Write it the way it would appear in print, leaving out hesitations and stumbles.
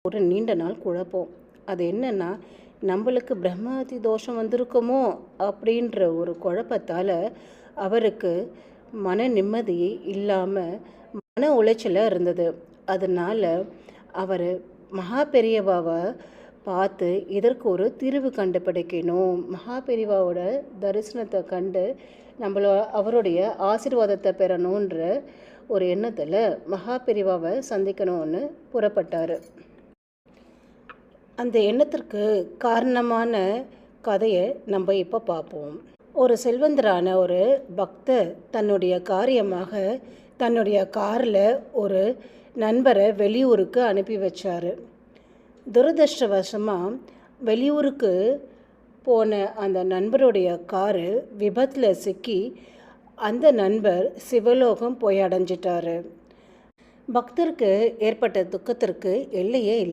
ஒரு நீண்ட நாள் குழப்பம். அது என்னன்னா, நம்மளுக்கு பிரம்மஹத்தி தோஷம் வந்திருக்குமோ அப்படின்ற ஒரு குழப்பத்தால் அவருக்கு மன நிம்மதியே இல்லாமல் மன உளைச்சலாக இருந்தது. அதனால் அவர் மகா பெரியவாவை பார்த்து இதற்கு ஒரு தீர்வு கண்டுபிடிக்கணும், மகா பெரியவாவோட தரிசனத்தை கண்டு அவருடைய ஆசீர்வாதத்தை பெறணுன்ற ஒரு எண்ணத்தில் மகா பெரியவாவை சந்திக்கணும்னு புறப்பட்டார். அந்த எண்ணத்திற்கு காரணமான கதையை நம்ம இப்போ பார்ப்போம். ஒரு செல்வந்தரான ஒரு பக்தர் தன்னுடைய காரியமாக தன்னுடைய காரில் ஒரு நண்பரை வெளியூருக்கு அனுப்பி வச்சார். துரதிர்ஷ்டவசமாக வெளியூருக்கு போன அந்த நண்பருடைய காரு விபத்தில் சிக்கி அந்த நண்பர் சிவலோகம் போய் அடைஞ்சிட்டாரு. பக்தருக்கு ஏற்பட்ட துக்கத்திற்கு எல்லையே இல்லை.